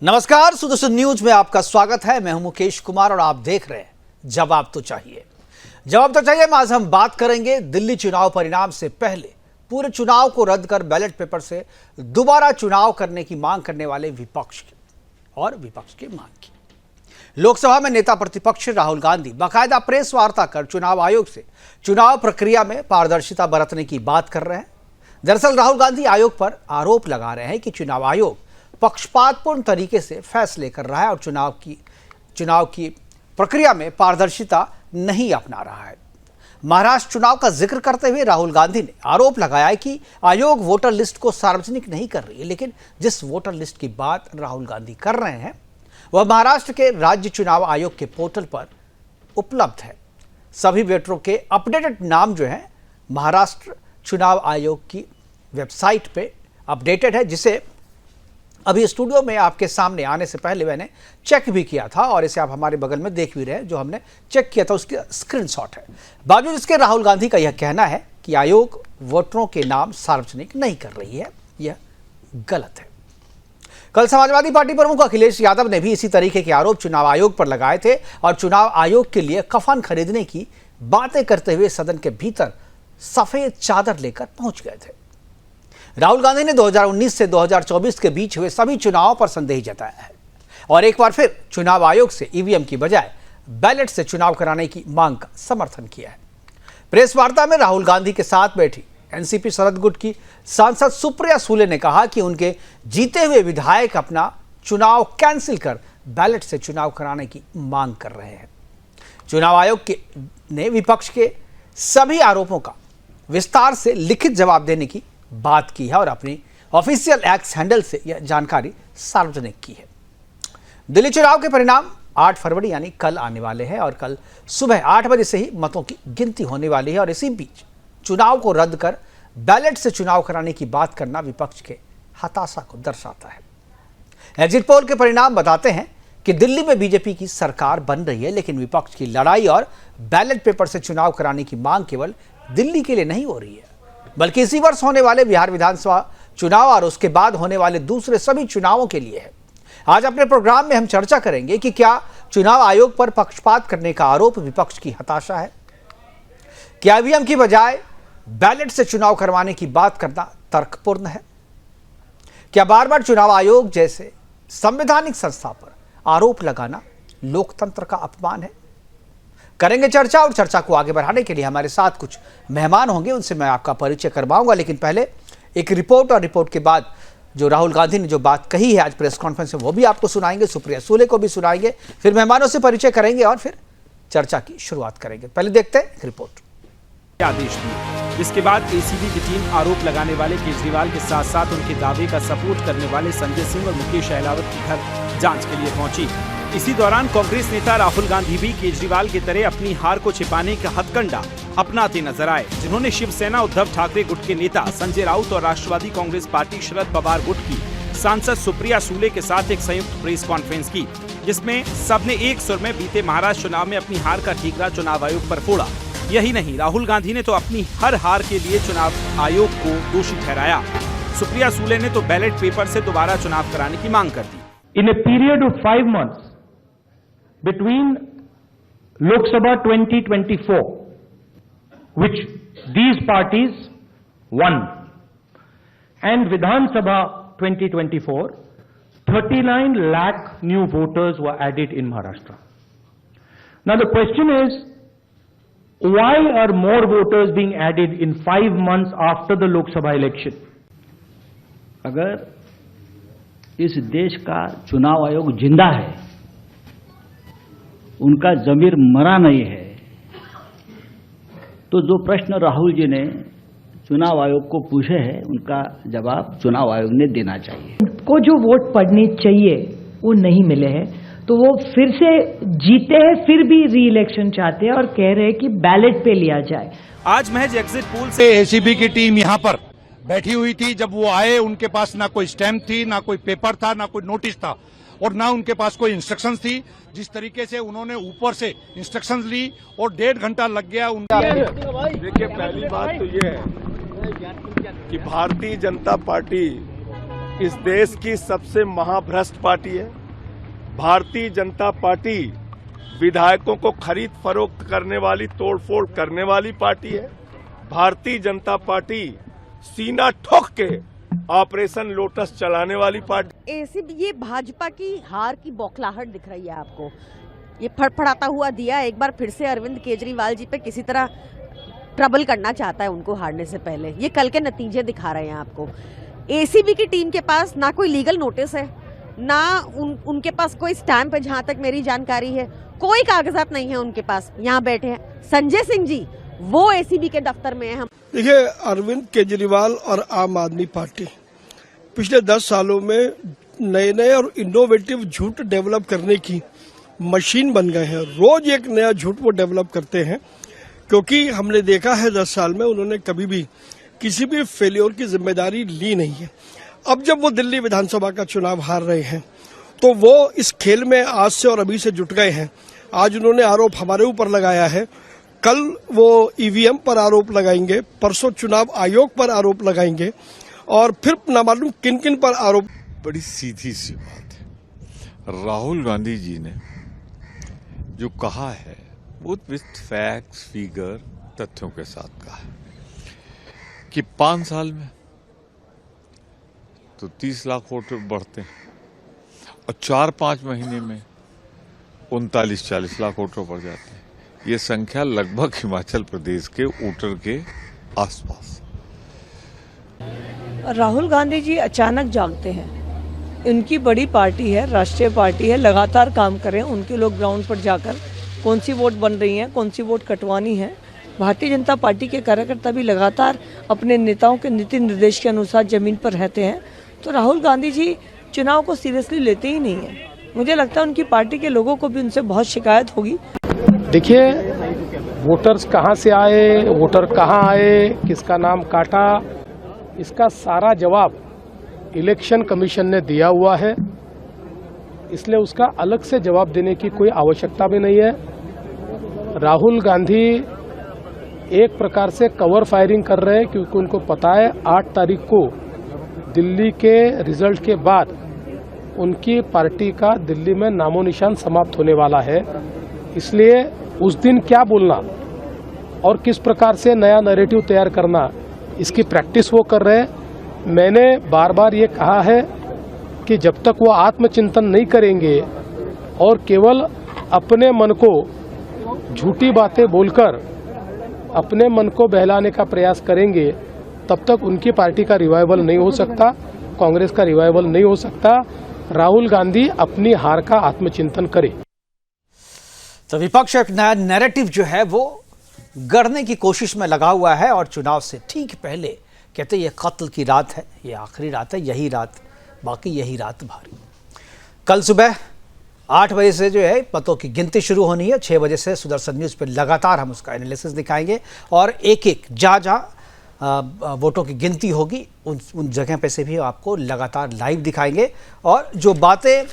नमस्कार, सुदर्शन न्यूज में आपका स्वागत है। मैं हूं मुकेश कुमार और आप देख रहे हैं जवाब तो चाहिए। जवाब तो चाहिए में आज हम बात करेंगे दिल्ली चुनाव परिणाम से पहले पूरे चुनाव को रद्द कर बैलेट पेपर से दोबारा चुनाव करने की मांग करने वाले विपक्ष की और विपक्ष की मांग की। लोकसभा में नेता प्रतिपक्ष राहुल गांधी बाकायदा प्रेस वार्ता कर चुनाव आयोग से चुनाव प्रक्रिया में पारदर्शिता बरतने की बात कर रहे हैं। दरअसल राहुल गांधी आयोग पर आरोप लगा रहे हैं कि चुनाव आयोग पक्षपातपूर्ण तरीके से फैसले कर रहा है और चुनाव की प्रक्रिया में पारदर्शिता नहीं अपना रहा है। महाराष्ट्र चुनाव का जिक्र करते हुए राहुल गांधी ने आरोप लगाया है कि आयोग वोटर लिस्ट को सार्वजनिक नहीं कर रही है, लेकिन जिस वोटर लिस्ट की बात राहुल गांधी कर रहे हैं वह महाराष्ट्र के राज्य चुनाव आयोग के पोर्टल पर उपलब्ध है। सभी वोटरों के अपडेटेड नाम जो है महाराष्ट्र चुनाव आयोग की वेबसाइट पे अपडेटेड है, जिसे अभी स्टूडियो में आपके सामने आने से पहले मैंने चेक भी किया था और इसे आप हमारे बगल में देख भी रहे हैं। जो हमने चेक किया था उसकी स्क्रीनशॉट है। बावजूद इसके राहुल गांधी का यह कहना है कि आयोग वोटरों के नाम सार्वजनिक नहीं कर रही है, यह गलत है। कल समाजवादी पार्टी प्रमुख अखिलेश यादव ने भी इसी तरीके के आरोप चुनाव आयोग पर लगाए थे और चुनाव आयोग के लिए कफन खरीदने की बातें करते हुए सदन के भीतर सफेद चादर लेकर पहुंच गए थे। राहुल गांधी ने 2019 से 2024 के बीच हुए सभी चुनावों पर संदेह जताया है और एक बार फिर चुनाव आयोग से ईवीएम की बजाय बैलेट से चुनाव कराने की मांग का समर्थन किया है। प्रेस वार्ता में राहुल गांधी के साथ बैठी एनसीपी शरद गुट की सांसद सुप्रिया सूले ने कहा कि उनके जीते हुए विधायक अपना चुनाव कैंसिल कर बैलेट से चुनाव कराने की मांग कर रहे हैं। चुनाव आयोग ने विपक्ष के सभी आरोपों का विस्तार से लिखित जवाब देने की बात की है और अपनी ऑफिशियल एक्स हैंडल से यह जानकारी सार्वजनिक की है। दिल्ली चुनाव के परिणाम 8 फरवरी यानी कल आने वाले हैं और कल सुबह 8 बजे से ही मतों की गिनती होने वाली है और इसी बीच चुनाव को रद्द कर बैलेट से चुनाव कराने की बात करना विपक्ष के हताशा को दर्शाता है। एग्जिट पोल के परिणाम बताते हैं कि दिल्ली में बीजेपी की सरकार बन रही है, लेकिन विपक्ष की लड़ाई और बैलेट पेपर से चुनाव कराने की मांग केवल दिल्ली के लिए नहीं हो रही है, बल्कि इसी वर्ष होने वाले बिहार विधानसभा चुनाव और उसके बाद होने वाले दूसरे सभी चुनावों के लिए है। आज अपने प्रोग्राम में हम चर्चा करेंगे कि क्या चुनाव आयोग पर पक्षपात करने का आरोप विपक्ष की हताशा है, क्या ईवीएम की बजाय बैलेट से चुनाव करवाने की बात करना तर्कपूर्ण है, क्या बार बार चुनाव आयोग जैसे संवैधानिक संस्था पर आरोप लगाना लोकतंत्र का अपमान है। करेंगे चर्चा और चर्चा को आगे बढ़ाने के लिए हमारे साथ कुछ मेहमान होंगे, उनसे मैं आपका परिचय करवाऊंगा। लेकिन पहले एक रिपोर्ट और रिपोर्ट के बाद जो राहुल गांधी ने जो बात कही है आज प्रेस कॉन्फ्रेंस में वो भी आपको सुनाएंगे, सुप्रिया सूले को भी सुनाएंगे, फिर मेहमानों से परिचय करेंगे और फिर चर्चा की शुरुआत करेंगे। पहले देखते हैं रिपोर्ट। आदेश दिए, जिसके बाद एसीबी की टीम आरोप लगाने वाले केजरीवाल के साथ साथ उनके दावे का सपोर्ट करने वाले संजय सिंह और मुकेश अहलावत के घर जांच के लिए पहुंची। इसी दौरान कांग्रेस नेता राहुल गांधी भी केजरीवाल की तरह अपनी हार को छिपाने का हथकंडा अपनाते नजर आए, जिन्होंने शिवसेना उद्धव ठाकरे गुट के नेता संजय राउत और राष्ट्रवादी कांग्रेस पार्टी शरद पवार गुट की सांसद सुप्रिया सूले के साथ एक संयुक्त प्रेस कॉन्फ्रेंस की, जिसमें सबने एक सुर में बीते महाराष्ट्र चुनाव में अपनी हार का ठीकरा चुनाव आयोग पर फोड़ा। यही नहीं, राहुल गांधी ने तो अपनी हर हार के लिए चुनाव आयोग को दोषी ठहराया। सुप्रिया सूले ने तो बैलेट पेपर से दोबारा चुनाव कराने की मांग कर दी। In a period of 5 months between Lok Sabha 2024, which these parties won, and Vidhan Sabha 2024, 39 lakh new voters were added in Maharashtra. Now the question is, why are more voters being added in 5 months after the Lok Sabha election? अगर इस देश का चुनाव आयोग जिंदा है, उनका जमीर मरा नहीं है, तो जो प्रश्न राहुल जी ने चुनाव आयोग को पूछे हैं उनका जवाब चुनाव आयोग ने देना चाहिए। उनको जो वोट पड़ने चाहिए वो नहीं मिले हैं, तो वो फिर से जीते हैं, फिर भी री इलेक्शन चाहते हैं और कह रहे हैं कि बैलेट पे लिया जाए। आज महज एग्जिट पोल से एसीबी की टीम यहाँ पर बैठी हुई थी। जब वो आए उनके पास ना कोई स्टैम्प थी, ना कोई पेपर था, ना कोई नोटिस था और ना उनके पास कोई इंस्ट्रक्शंस थी। जिस तरीके से उन्होंने ऊपर से इंस्ट्रक्शंस ली और 1.5 घंटा लग गया उनका। देखिए, पहली बात तो ये है कि भारतीय जनता पार्टी इस देश की सबसे महाभ्रष्ट पार्टी है। भारतीय जनता पार्टी विधायकों को खरीद फरोख्त करने वाली, तोड़फोड़ करने वाली पार्टी है। भारतीय जनता पार्टी सीना ठोक के ऑपरेशन लोटस चलाने वाली पार्टी। ऐसे ये भाजपा की हार की बौखलाहट दिख रही है आपको। ये फड़फड़ाता हुआ दिया एक बार फिर से अरविंद केजरीवाल जी पे किसी तरह ट्रबल करना चाहता है उनको हारने से पहले। ये कल के नतीजे दिखा रहे हैं आपको। एसीबी की टीम के पास ना कोई लीगल नोटिस है, ना उनके पास कोई स्टैंप है, जहां तक मेरी जानकारी है कोई कागजात नहीं है उनके पास। यहाँ बैठे हैं संजय सिंह जी, वो एसीबी के दफ्तर में है। हम देखिए, अरविंद केजरीवाल और आम आदमी पार्टी पिछले 10 सालों में नए नए और इनोवेटिव झूठ डेवलप करने की मशीन बन गए हैं। रोज एक नया झूठ वो डेवलप करते हैं, क्योंकि हमने देखा है 10 साल में उन्होंने कभी भी किसी भी फेल्योर की जिम्मेदारी ली नहीं है। अब जब वो दिल्ली विधानसभा का चुनाव हार रहे हैं तो वो इस खेल में आज से और अभी से जुट गए हैं। आज उन्होंने आरोप हमारे ऊपर लगाया है, कल वो ईवीएम पर आरोप लगाएंगे, परसों चुनाव आयोग पर आरोप लगाएंगे और फिर ना मालूम किन किन पर आरोप। बड़ी सीधी सी बात है। राहुल गांधी जी ने जो कहा है वो विथ फैक्ट्स, फिगर, तथ्यों के साथ कहा है कि 5 साल में तो 30 लाख वोट बढ़ते हैं और 4-5 महीने में 39-40 लाख वोटर बढ़ जाते हैं। ये संख्या लगभग हिमाचल प्रदेश के वोटर के आसपास। राहुल गांधी जी अचानक जागते हैं। उनकी बड़ी पार्टी है, राष्ट्रीय पार्टी है, लगातार काम करें। उनके लोग ग्राउंड पर जाकर कौन सी वोट बन रही है, कौन सी वोट कटवानी है। भारतीय जनता पार्टी के कार्यकर्ता भी लगातार अपने नेताओं के नीति निर्देश के अनुसार जमीन पर रहते हैं। तो राहुल गांधी जी चुनाव को सीरियसली लेते ही नहीं है। मुझे लगता है उनकी पार्टी के लोगों को भी उनसे बहुत शिकायत होगी। देखिए, वोटर्स कहाँ से आए, वोटर कहाँ आए, किसका नाम काटा, इसका सारा जवाब इलेक्शन कमीशन ने दिया हुआ है, इसलिए उसका अलग से जवाब देने की कोई आवश्यकता भी नहीं है। राहुल गांधी एक प्रकार से कवर फायरिंग कर रहे हैं, क्योंकि उनको पता है 8 तारीख को दिल्ली के रिजल्ट के बाद उनकी पार्टी का दिल्ली में नामो निशान समाप्त होने वाला है। इसलिए उस दिन क्या बोलना और किस प्रकार से नया नैरेटिव तैयार करना, इसकी प्रैक्टिस वो कर रहे हैं। मैंने बार बार ये कहा है कि जब तक वो आत्मचिंतन नहीं करेंगे और केवल अपने मन को झूठी बातें बोलकर अपने मन को बहलाने का प्रयास करेंगे, तब तक उनकी पार्टी का रिवाइवल नहीं हो सकता, कांग्रेस का रिवाइवल नहीं हो सकता। राहुल गांधी अपनी हार का आत्मचिंतन करे। तो विपक्ष एक नया नैरेटिव जो है वो गढ़ने की कोशिश में लगा हुआ है और चुनाव से ठीक पहले कहते ये कत्ल की रात है, ये आखिरी रात है, यही रात, बाकी यही रात भारी। कल सुबह 8 बजे से जो है मतों की गिनती शुरू होनी है। 6 बजे से सुदर्शन न्यूज़ पर लगातार हम उसका एनालिसिस दिखाएंगे और एक जहाँ वोटों की गिनती होगी उन जगह पे से भी आपको लगातार लाइव दिखाएंगे और जो बातें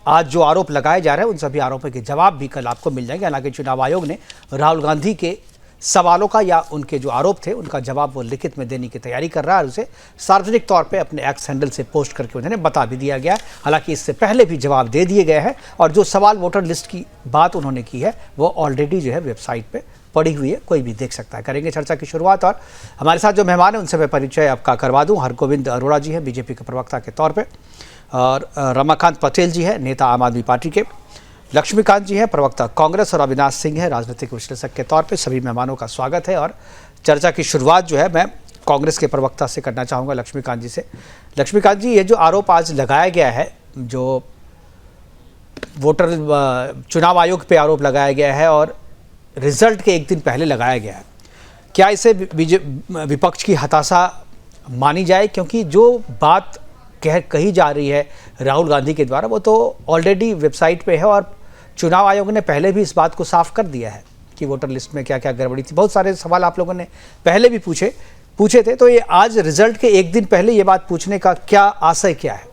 आज जो आरोप लगाए जा रहे हैं उन सभी आरोपों के जवाब भी कल आपको मिल जाएंगे। हालांकि चुनाव आयोग ने राहुल गांधी के सवालों का या उनके जो आरोप थे उनका जवाब वो लिखित में देने की तैयारी कर रहा है और उसे सार्वजनिक तौर पे अपने एक्स हैंडल से पोस्ट करके उन्हें बता भी दिया गया है। हालांकि इससे पहले भी जवाब दे दिए गए हैं और जो सवाल वोटर लिस्ट की बात उन्होंने की है वो ऑलरेडी जो है वेबसाइट पर पड़ी हुई है, कोई भी देख सकता है। करेंगे चर्चा की शुरुआत और हमारे साथ जो मेहमान हैं उनसे मैं परिचय आपका करवा दूं। हरगोविंद अरोड़ा जी हैं बीजेपी के प्रवक्ता के तौर पे और रमाकांत पटेल जी हैं नेता आम आदमी पार्टी के, लक्ष्मीकांत जी हैं प्रवक्ता कांग्रेस और अविनाश सिंह है राजनीतिक विश्लेषक के तौर पे। सभी मेहमानों का स्वागत है और चर्चा की शुरुआत जो है मैं कांग्रेस के प्रवक्ता से करना चाहूँगा, लक्ष्मीकांत जी से। लक्ष्मीकांत जी, ये जो आरोप आज लगाया गया है, जो वोटर चुनाव आयोग पे आरोप लगाया गया है और रिजल्ट के एक दिन पहले लगाया गया है, क्या इसे विपक्ष की हताशा मानी जाए? क्योंकि जो बात कही जा रही है राहुल गांधी के द्वारा वो तो ऑलरेडी वेबसाइट पे है और चुनाव आयोग ने पहले भी इस बात को साफ कर दिया है कि वोटर लिस्ट में क्या क्या गड़बड़ी थी। बहुत सारे सवाल आप लोगों ने पहले भी पूछे थे, तो ये आज रिजल्ट के एक दिन पहले ये बात पूछने का क्या आशय क्या है?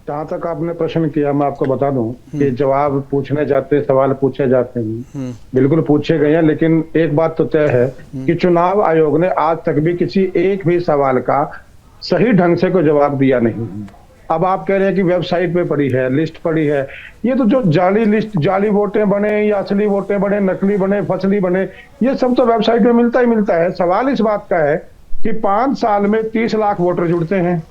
जहाँ तक आपने प्रश्न किया, मैं आपको बता दूं कि जवाब पूछने जाते, सवाल पूछे जाते हैं, बिल्कुल पूछे गए हैं, लेकिन एक बात तो तय है कि चुनाव आयोग ने आज तक भी किसी एक भी सवाल का सही ढंग से कोई जवाब दिया नहीं। अब आप कह रहे हैं कि वेबसाइट पे पड़ी है, लिस्ट पड़ी है, ये तो जो जाली लिस्ट, जाली वोटें बने या असली वोटें बने, नकली बने, फसली बने, ये सब तो वेबसाइट पे मिलता ही मिलता है। सवाल इस बात का है कि 5 साल में 30 लाख वोटर जुड़ते हैं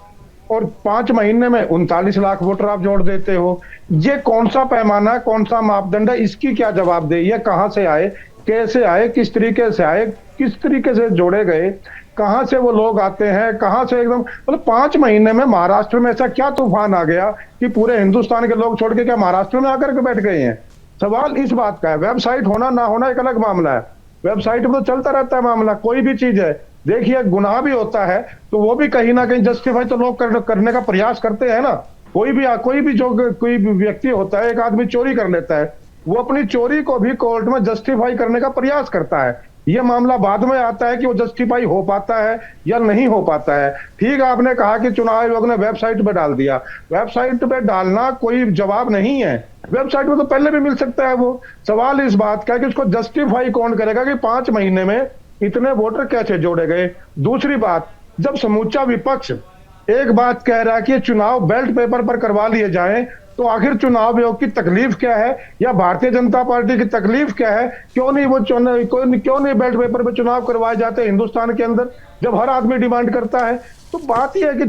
और 5 महीने में 39 लाख वोटर आप जोड़ देते हो। ये कौन सा पैमाना, कौन सा मापदंड है, इसकी क्या जवाबदेही है? कहाँ से आए, कैसे आए, किस तरीके से आए, किस तरीके से जोड़े गए, कहां से वो लोग आते हैं, कहां से एकदम, मतलब 5 महीने में महाराष्ट्र में ऐसा क्या तूफान आ गया कि पूरे हिंदुस्तान के लोग छोड़ के क्या महाराष्ट्र में आकर के बैठ गए हैं? सवाल इस बात का है। वेबसाइट होना ना होना एक अलग मामला है, वेबसाइट में तो चलता रहता है मामला, कोई भी चीज है। देखिए, गुनाह भी होता है तो वो भी कहीं ना कहीं जस्टिफाई तो लोग करने का प्रयास करते हैं ना। कोई भी जो कोई भी व्यक्ति होता है, एक आदमी चोरी कर लेता है, वो अपनी चोरी को भी कोर्ट में जस्टिफाई करने का प्रयास करता है। ये मामला बाद में आता है कि वो जस्टिफाई हो पाता है या नहीं हो पाता है। ठीक, आपने कहा कि चुनाव आयोग ने वेबसाइट पे डाल दिया, वेबसाइट पे डालना कोई जवाब नहीं है, वेबसाइट पे तो पहले भी मिल सकता है वो। सवाल इस बात का है कि उसको जस्टिफाई कौन करेगा कि 5 महीने में इतने वोटर कैसे जोड़े गए। दूसरी बात, जब समूचा विपक्ष एक बात कह रहा है कि चुनाव बैलेट पेपर पर करवा लिए जाएं, तो आखिर चुनाव आयोग की तकलीफ क्या है या भारतीय जनता पार्टी की तकलीफ क्या है? क्यों नहीं बैलेट पेपर पे चुनाव करवाए जाते हिंदुस्तान के अंदर, जब हर आदमी डिमांड करता है? तो बात यह है कि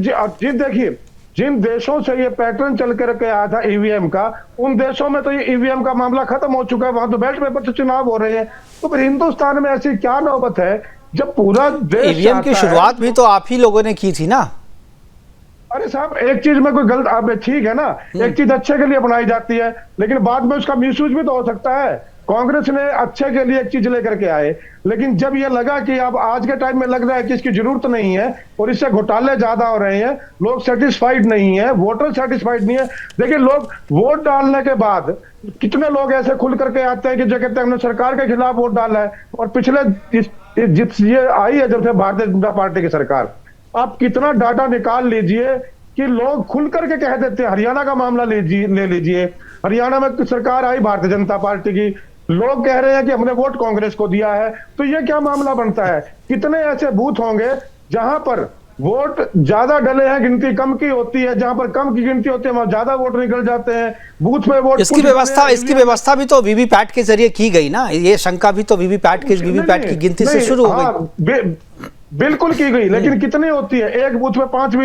देखिए, जिन देशों से ये पैटर्न चल कर के आया था ईवीएम का, उन देशों में तो ये ईवीएम का मामला खत्म हो चुका है, वहां तो बैलेट पेपर से चुनाव हो रहे हैं। तो फिर हिंदुस्तान में ऐसी क्या नौबत है जब पूरा देश ईवीएम की शुरुआत भी तो आप ही लोगों ने की थी ना? अरे साहब, एक चीज में कोई गलत, आप ठीक है ना, एक चीज अच्छे के लिए बनाई जाती है, लेकिन बाद में उसका मिसयूज भी तो हो सकता है। कांग्रेस ने अच्छे के लिए एक चीज लेकर के आए, लेकिन जब ये लगा कि अब आज के टाइम में लग रहा है कि इसकी जरूरत नहीं है और इससे घोटाले ज्यादा हो रहे हैं, लोग सेटिस्फाइड नहीं है, वोटर सेटिस्फाइड नहीं है। देखिए, लोग वोट डालने के बाद कितने लोग ऐसे खुल करके आते हैं कि जो कहते हैं हमने सरकार के खिलाफ वोट डाला है, और पिछले ये आई है जब से भारतीय जनता पार्टी की सरकार, आप कितना डाटा निकाल लीजिए कि लोग खुल करके कह देते हैं। हरियाणा का मामला ले लीजिए, हरियाणा में सरकार आई भारतीय जनता पार्टी की, लोग कह रहे हैं कि हमने वोट कांग्रेस को दिया है। तो ये क्या मामला बनता है? कितने ऐसे बूथ होंगे जहां पर वोट ज्यादा डले हैं, गिनती कम की होती है, जहां पर कम की गिनती होती है वहां ज्यादा वोट निकल जाते हैं, बूथ में वोट। इसकी व्यवस्था भी तो वीवीपैट के जरिए की गई ना, ये शंका भी तो वीवीपैट की गिनती से शुरू हो गई। बिल्कुल की गई, लेकिन कितनी होती है? एक बूथ में 5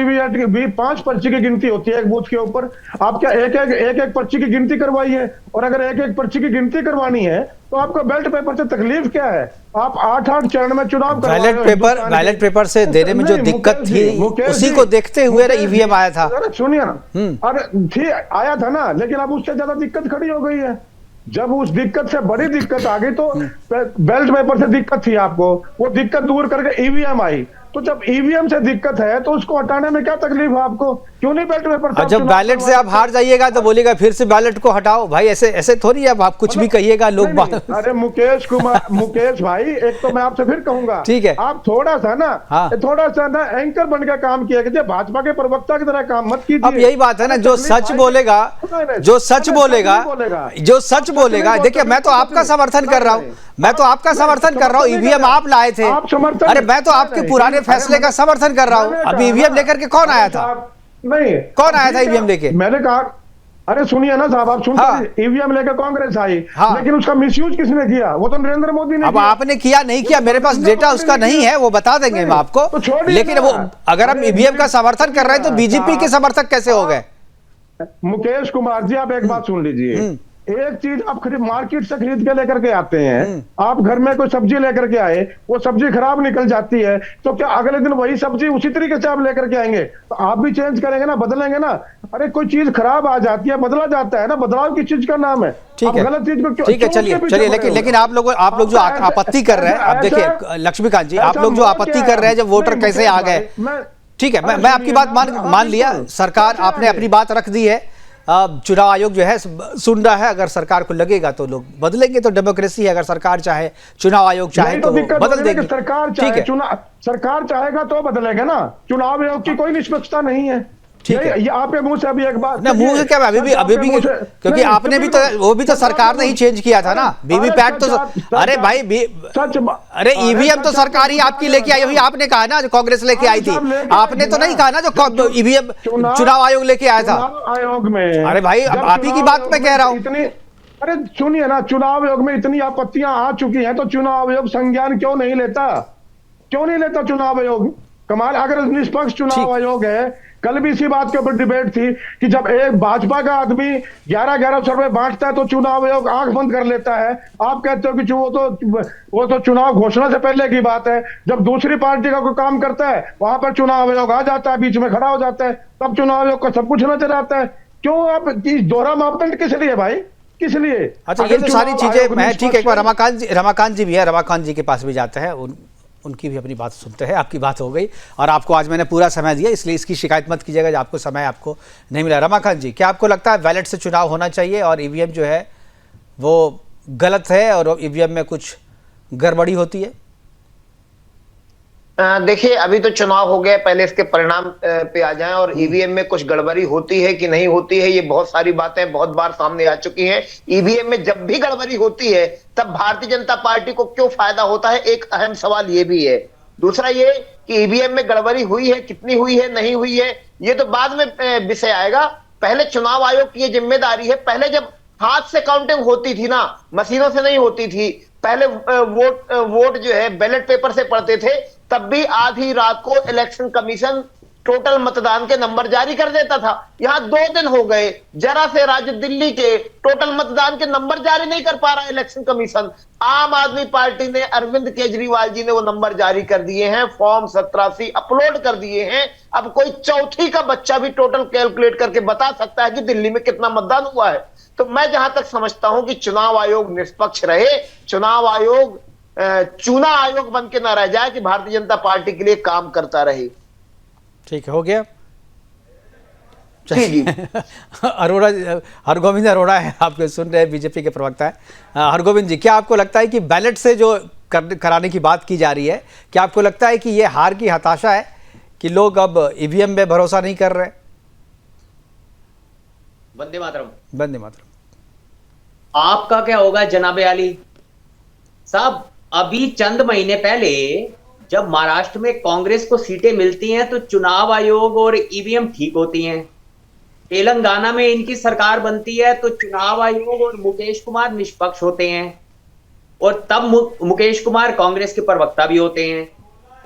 पर्ची की गिनती होती है एक बूथ के ऊपर। आप क्या एक पर्ची की गिनती करवाइए, और अगर एक पर्ची की गिनती करवानी है तो आपको बैलेट पेपर से तकलीफ क्या है? आप 8 चरण में चुनाव बैलेट पेपर से देने में जो दिक्कत थी, उसी को देखते हुए ईवीएम आया था। अरे सुनिए ना, अरे ठीक आया था ना, लेकिन अब उससे ज्यादा दिक्कत खड़ी हो गई है। जब उस दिक्कत से बड़ी दिक्कत आ गई तो बैलेट पेपर से दिक्कत थी आपको, वो दिक्कत दूर करके ईवीएम आई। तो जब ईवीएम से दिक्कत है तो उसको हटाने में क्या तकलीफ है आपको? क्यों नहीं बैलेट पेपर? और जब बैलेट से आप हार जाइएगा तो बोलेगा फिर से बैलेट को हटाओ। भाई ऐसे थोड़ी है, आप कुछ भी कहिएगा लोग। अरे मुकेश भाई, एक तो मैं आपसे फिर कहूंगा, ठीक है, आप थोड़ा सा ना एंकर बन के काम किया कीजिए, भाजपा के प्रवक्ता की तरह काम मत कीजिए। अब यही बात है ना, जो सच बोलेगा, देखिए मैं तो आपका समर्थन कर रहा हूँ, ईवीएम आप लाए थे। अरे मैं तो आपके पुराने फैसले का समर्थन कर रहा हूँ। अभी ईवीएम लेकर के कौन आया था? नहीं, कौन आया था ईवीएम लेके? मैंने कहा, अरे सुनिए ना साहब, आप सुनिए, ईवीएम लेकर कांग्रेस आई, लेकिन उसका मिसयूज किसने किया? वो तो नरेंद्र मोदी ने। अब आपने किया नहीं किया, मेरे पास डेटा उसका नहीं है, वो बता देंगे हम आपको। लेकिन वो अगर हम ईवीएम का समर्थन कर रहे हैं तो बीजेपी के समर्थक कैसे हो गए? मुकेश कुमार जी, आप एक बात सुन लीजिए। एक चीज आप मार्केट से खरीद के लेकर के आते हैं, आप घर में कोई सब्जी लेकर के आए, वो सब्जी खराब निकल जाती है, तो क्या अगले दिन वही सब्जी उसी तरीके से आप लेकर के आएंगे? तो आप भी चेंज करेंगे ना, बदलेंगे ना। अरे कोई चीज खराब आ जाती है, बदला जाता है ना, बदलाव किस चीज का नाम है? ठीक है, गलत चीज को ठीक है, चलिए लेकिन आप लोग जो आपत्ति कर रहे हैं, अब देखिए लक्ष्मीकांत जी, आप लोग जो आपत्ति कर रहे हैं जब वोटर कैसे आ गए, ठीक है, मैं आपकी बात मान लिया, सरकार आपने अपनी बात रख दी है। चुनाव आयोग जो है सुन रहा है, अगर सरकार को लगेगा तो लोग बदलेंगे, तो डेमोक्रेसी है, अगर सरकार चाहे, चुनाव आयोग चाहे तो बदल देंगे। सरकार चाहेगा तो बदलेगा ना, चुनाव आयोग की कोई निष्पक्षता नहीं है। ठीक है। ये आपके मुंह से अभी एक बात ना, मुंह से क्या, अभी भी क्योंकि आपने भी तो, वो भी तो सरकार ने ही चेंज किया था ना वीवीपैट तो। अरे भाई अरे ईवीएम तो सरकार ही आपकी लेके आई हुई, आपने कहा ना जो कांग्रेस लेके आई थी, आपने तो नहीं कहा ना जो ईवीएम चुनाव आयोग लेके आया था आयोग में। अरे भाई आप ही की बात मैं कह रहा हूँ। अरे सुनिए ना, चुनाव आयोग में इतनी आपत्तियां आ चुकी हैं तो चुनाव आयोग संज्ञान क्यों नहीं लेता? क्यों नहीं लेता चुनाव आयोग? कमाल। अगर निष्पक्ष चुनाव आयोग है, कल भी इसी बात के ऊपर डिबेट थी कि जब एक भाजपा का आदमी 11-11 रुपए बांटता है तो चुनाव आयोग आंख बंद कर लेता है। आप कहते हो कि वो तो चुनाव घोषणा से पहले की बात है। जब दूसरी पार्टी का कोई काम करता है वहां पर चुनाव आयोग आ जाता है, बीच में खड़ा हो जाता है, तब चुनाव आयोग को सब कुछ नजर आता है। क्यों आप दोहरा मापदंड किस लिए भाई, किस लिए? अच्छा, ये तो सारी चीजें मैं ठीक है। एक बार रमाकांत जी भी है, रमाकांत जी के पास भी जाते हैं, उनकी भी अपनी बात सुनते हैं। आपकी बात हो गई और आपको आज मैंने पूरा समय दिया, इसलिए इसकी शिकायत मत कीजिएगा जो आपको समय आपको नहीं मिला। रमाकांत जी, क्या आपको लगता है बैलेट से चुनाव होना चाहिए और ईवीएम जो है वो गलत है और ईवीएम में कुछ गड़बड़ी होती है? देखिए, अभी तो चुनाव हो गया, पहले इसके परिणाम पे आ जाएं। और ईवीएम में कुछ गड़बड़ी होती है कि नहीं होती है, ये बहुत सारी बातें बहुत बार सामने आ चुकी हैं। ईवीएम में जब भी गड़बड़ी होती है तब भारतीय जनता पार्टी को क्यों फायदा होता है, एक अहम सवाल ये भी है। दूसरा ये कि ईवीएम में गड़बड़ी हुई है, कितनी हुई है, नहीं हुई है, ये तो बाद में विषय आएगा। पहले चुनाव आयोग की ये जिम्मेदारी है। पहले जब हाथ से काउंटिंग होती थी ना, मशीनों से नहीं होती थी, पहले वोट जो है बैलेट पेपर से पड़ते थे, तब भी आधी रात को इलेक्शन कमीशन टोटल मतदान के नंबर जारी कर देता था। यहां 2 दिन हो गए, जरा से राज्य दिल्ली के टोटल मतदान के नंबर जारी नहीं कर पा रहा इलेक्शन कमीशन। आम आदमी पार्टी ने, अरविंद केजरीवाल जी ने वो नंबर जारी कर दिए हैं, फॉर्म 87 अपलोड कर दिए हैं। अब कोई चौथी का बच्चा भी टोटल कैलकुलेट करके बता सकता है कि दिल्ली में कितना मतदान हुआ है। तो मैं जहां तक समझता हूं कि चुनाव आयोग निष्पक्ष रहे, चुनाव आयोग चुनाव आयोग बन के ना रह जाए, कि भारतीय जनता पार्टी के लिए काम करता रहे। ठीक है, हो गया। अरोड़ा, हरगोविंद अरोड़ा है, आपको सुन रहे हैं, बीजेपी के प्रवक्ता है। हरगोविंद जी, क्या आपको लगता है कि बैलेट से जो कराने की बात की जा रही है, क्या आपको लगता है कि ये हार की हताशा है कि लोग अब ईवीएम में भरोसा नहीं कर रहे? वंदे मातरम। वंदे मातरम। आपका क्या होगा जनाबे अली साहब? अभी चंद महीने पहले जब महाराष्ट्र में कांग्रेस को सीटें मिलती हैं तो चुनाव आयोग और ईवीएम ठीक होती हैं। तेलंगाना में इनकी सरकार बनती है तो चुनाव आयोग और मुकेश कुमार निष्पक्ष होते हैं, और तब मुकेश कुमार कांग्रेस के प्रवक्ता भी होते हैं।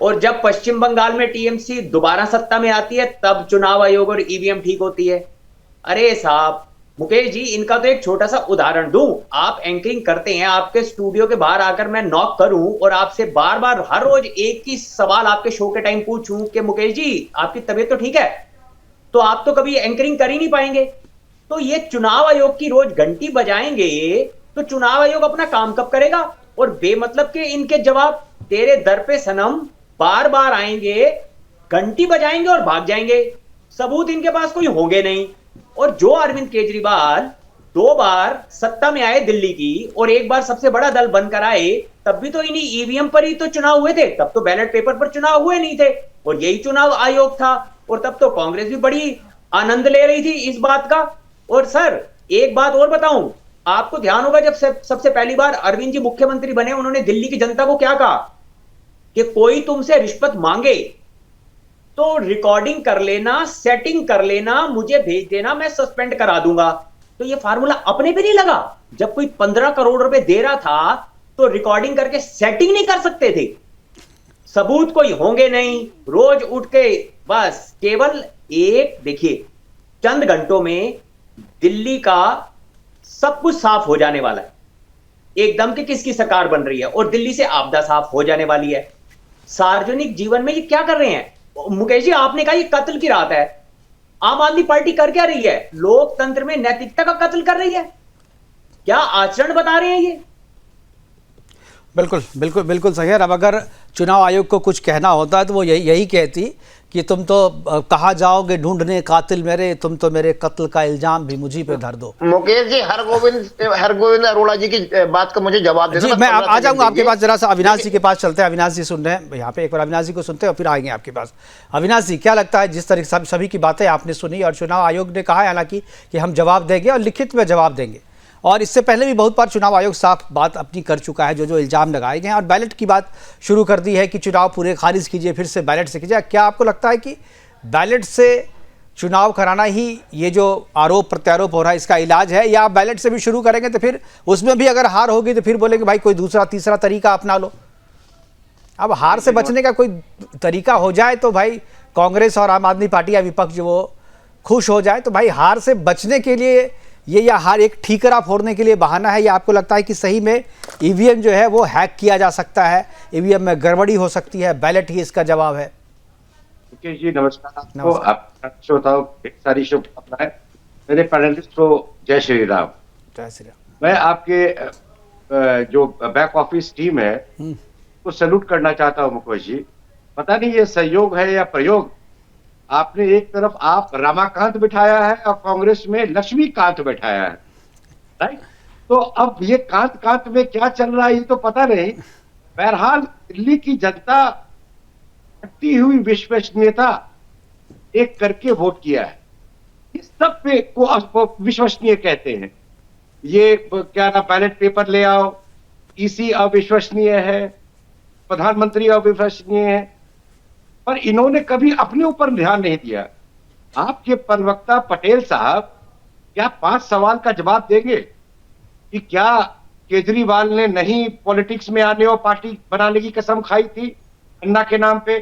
और जब पश्चिम बंगाल में टीएमसी दोबारा सत्ता में आती है तब चुनाव आयोग और ईवीएम ठीक होती है। अरे साहब, मुकेश जी, इनका तो एक छोटा सा उदाहरण दूं। आप एंकरिंग करते हैं, आपके स्टूडियो के बाहर आकर मैं नॉक करूं और आपसे बार बार हर रोज एक ही सवाल आपके शो के टाइम पूछूं कि मुकेश जी आपकी तबीयत तो ठीक है, तो आप तो कभी एंकरिंग कर ही नहीं पाएंगे। तो ये चुनाव आयोग की रोज घंटी बजाएंगे तो चुनाव आयोग अपना काम कब करेगा? और बेमतलब के इनके जवाब, तेरे दर पे सनम, बार बार आएंगे, घंटी बजाएंगे और भाग जाएंगे। सबूत इनके पास कोई होंगे नहीं। और जो अरविंद केजरीवाल 2 बार सत्ता में आए दिल्ली की और 1 बार सबसे बड़ा दल बनकर आए, तब भी तो इन्हीं ईवीएम पर ही तो चुनाव हुए थे, तब तो बैलेट पेपर पर चुनाव हुए नहीं थे। और यही चुनाव आयोग था, और तब तो कांग्रेस भी बड़ी आनंद ले रही थी इस बात का। और सर, एक बात और बताऊं, आपको ध्यान होगा जब सबसे पहली बार अरविंद जी मुख्यमंत्री बने, उन्होंने दिल्ली की जनता को क्या कहा कि कोई तुमसे रिश्वत मांगे तो रिकॉर्डिंग कर लेना, सेटिंग कर लेना, मुझे भेज देना, मैं सस्पेंड करा दूंगा। तो ये फार्मूला अपने पे नहीं लगा। जब कोई 15 करोड़ रुपए दे रहा था तो रिकॉर्डिंग करके सेटिंग नहीं कर सकते थे। सबूत कोई होंगे नहीं, रोज उठ के बस केवल एक, देखिए चंद घंटों में दिल्ली का सब कुछ साफ हो जाने वाला है। एकदम कि किसकी सरकार बन रही है और दिल्ली से आपदा साफ हो जाने वाली है। सार्वजनिक जीवन में ये क्या कर रहे हैं? मुकेश जी, आपने कहा ये कत्ल की रात है। आम आदमी पार्टी कर क्या रही है? लोकतंत्र में नैतिकता का कत्ल कर रही है। क्या आचरण बता रहे हैं ये? बिल्कुल बिल्कुल बिल्कुल सही है। अब अगर चुनाव आयोग को कुछ कहना होता है तो वो यही कहती कि तुम तो कहाँ जाओगे ढूंढने कातिल मेरे, तुम तो मेरे कत्ल का इल्जाम भी मुझी पे धर दो। मुकेश जी, हरगोविंद अरोड़ा जी की बात का मुझे जवाब देना। जी मैं आ जाऊंगा आपके पास, जरा सा अविनाश जी के पास चलते हैं। अविनाश जी सुन रहे हैं यहाँ पे, एक बार अविनाश जी को सुनते हैं और फिर आएंगे आपके पास। अविनाश जी, क्या लगता है, जिस तरह से सभी की बातें आपने सुनी और चुनाव आयोग ने कहा है हालांकि कि हम जवाब देंगे और लिखित में जवाब देंगे, और इससे पहले भी बहुत बार चुनाव आयोग साफ बात अपनी कर चुका है, जो इल्जाम लगाए गए हैं, और बैलेट की बात शुरू कर दी है कि चुनाव पूरे खारिज कीजिए, फिर से बैलेट से कीजिए। क्या आपको लगता है कि बैलेट से चुनाव कराना ही ये जो आरोप प्रत्यारोप हो रहा है इसका इलाज है, या आप बैलेट से भी शुरू करेंगे तो फिर उसमें भी अगर हार होगी तो फिर बोलेंगे भाई कोई दूसरा तीसरा तरीका अपना लो? अब हार से बचने का कोई तरीका हो जाए तो भाई कांग्रेस और आम आदमी पार्टी या विपक्ष वो खुश हो जाए, तो भाई हार से बचने के लिए ये, या हार एक ठीकरा फोड़ने के लिए बहाना है, या आपको लगता है कि सही में ईवीएम जो है वो हैक किया जा सकता है, ईवीएम में गड़बड़ी हो सकती है, बैलेट ही इसका जवाब है? मुकेश जी नमस्कार आपको, आप श्रोताओं एक सारी शुभकामनाएं, मेरे पैनलिस्ट को जय श्री राम। जय श्री राम। मैं आपके जो बैक ऑफिस टीम है तो सैल्यूट करना चाहता हूं मुकेश जी। पता नहीं ये सहयोग है या प्रयोग, आपने एक तरफ आप रमाकांत बिठाया है और कांग्रेस में लक्ष्मीकांत बिठाया है, राइट? तो अब ये कांत में क्या चल रहा है ये तो पता नहीं। बहरहाल दिल्ली की जनता बढ़ती हुई विश्वसनीयता एक करके वोट किया है, इस सब पे को विश्वसनीय कहते हैं। ये क्या ना, बैलेट पेपर ले आओ, ईसी अविश्वसनीय है, प्रधानमंत्री अविश्वसनीय है, पर इन्होंने कभी अपने ऊपर ध्यान नहीं दिया। आपके प्रवक्ता पटेल साहब क्या 5 सवाल का जवाब देंगे कि क्या केजरीवाल ने नहीं पॉलिटिक्स में आने और पार्टी बनाने की कसम खाई थी अन्ना के नाम पे?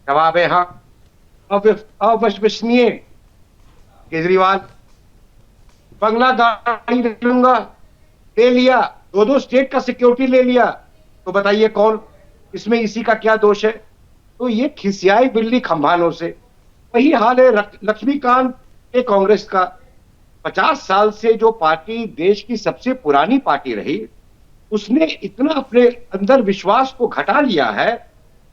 जवाब है हाँ। अविश्वसनीय केजरीवाल, बंगला गाड़ी लूंगा, ले लिया, 2 स्टेट का सिक्योरिटी ले लिया, तो बताइए कौन इसमें, इसी का क्या दोष है? तो ये खिसियाई बिल्ली खंभानों से। वही हाल है लक्ष्मीकांत के कांग्रेस का। 50 साल से जो पार्टी देश की सबसे पुरानी पार्टी रही, उसने इतना अपने अंदर विश्वास को घटा लिया है